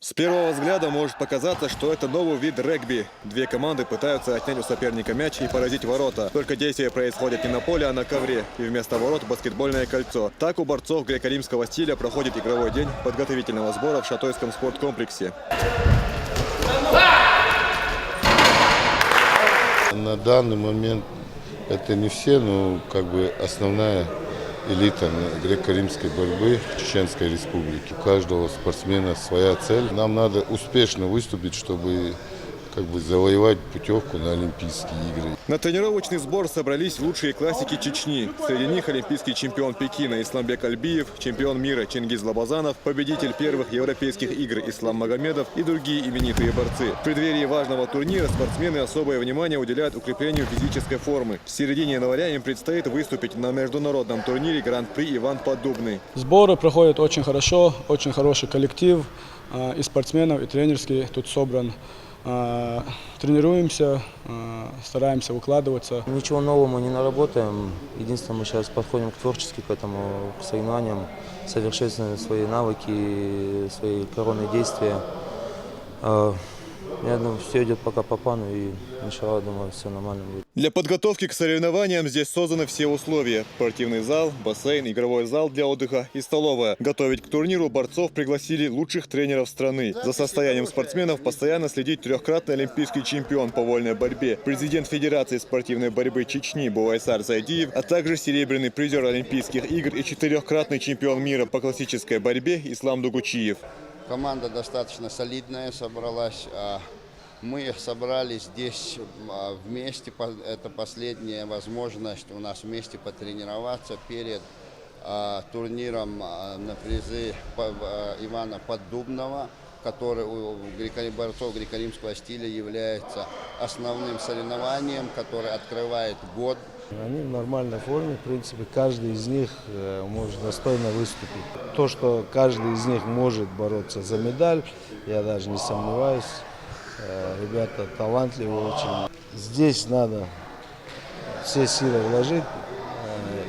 С первого взгляда может показаться, что это новый вид регби. Две команды пытаются отнять у соперника мяч и поразить ворота. Только действия происходят не на поле, а на ковре. И вместо ворот баскетбольное кольцо. Так у борцов греко-римского стиля проходит игровой день подготовительного сбора в Шатойском спорткомплексе. На данный момент это не все, но основная элита греко-римской борьбы в Чеченской Республике. У каждого спортсмена своя цель. Нам надо успешно выступить, чтобы завоевать путевку на Олимпийские игры. На тренировочный сбор собрались лучшие классики Чечни. Среди них олимпийский чемпион Пекина Исламбек Альбиев, чемпион мира Чингиз Лобазанов, победитель первых европейских игр Ислам Магомедов и другие именитые борцы. В преддверии важного турнира спортсмены особое внимание уделяют укреплению физической формы. В середине января им предстоит выступить на международном турнире Гран-при Иван Поддубный. Сборы проходят очень хорошо, очень хороший коллектив и спортсменов, и тренерский тут собран. Тренируемся, стараемся выкладываться. Ничего нового мы не наработаем. Единственное, мы сейчас подходим творчески к этому, к соревнованиям, совершенствуем свои навыки, свои коронные действия. Я думаю, все идет пока по плану, и иншаллах, думаю, все нормально будет. Для подготовки к соревнованиям здесь созданы все условия. Спортивный зал, бассейн, игровой зал для отдыха и столовая. Готовить к турниру борцов пригласили лучших тренеров страны. За состоянием спортсменов постоянно следит трехкратный олимпийский чемпион по вольной борьбе, президент Федерации спортивной борьбы Чечни Бувайсар Зайдиев, а также серебряный призер Олимпийских игр и четырехкратный чемпион мира по классической борьбе Ислам Дугучиев. Команда достаточно солидная собралась. Мы собрались здесь вместе. Это последняя возможность у нас вместе потренироваться перед турниром на призы Ивана Поддубного, который у борцов греко-римского стиля является основным соревнованием, который открывает год. Они в нормальной форме, в принципе, каждый из них может достойно выступить. То, что каждый из них может бороться за медаль, я даже не сомневаюсь. Ребята талантливые очень. Здесь надо все силы вложить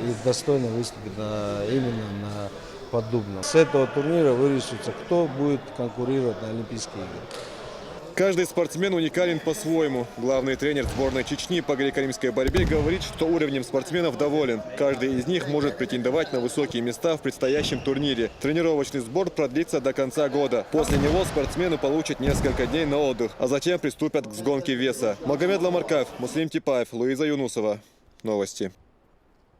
и достойно выступить именно на Поддубном. С этого турнира вырисуется, кто будет конкурировать на Олимпийские игры. Каждый спортсмен уникален по-своему. Главный тренер сборной Чечни по греко-римской борьбе говорит, что уровнем спортсменов доволен. Каждый из них может претендовать на высокие места в предстоящем турнире. Тренировочный сбор продлится до конца года. После него спортсмены получат несколько дней на отдых, а затем приступят к сгонке веса. Магомед Ламаркаев, Муслим Типаев, Луиза Юнусова. Новости.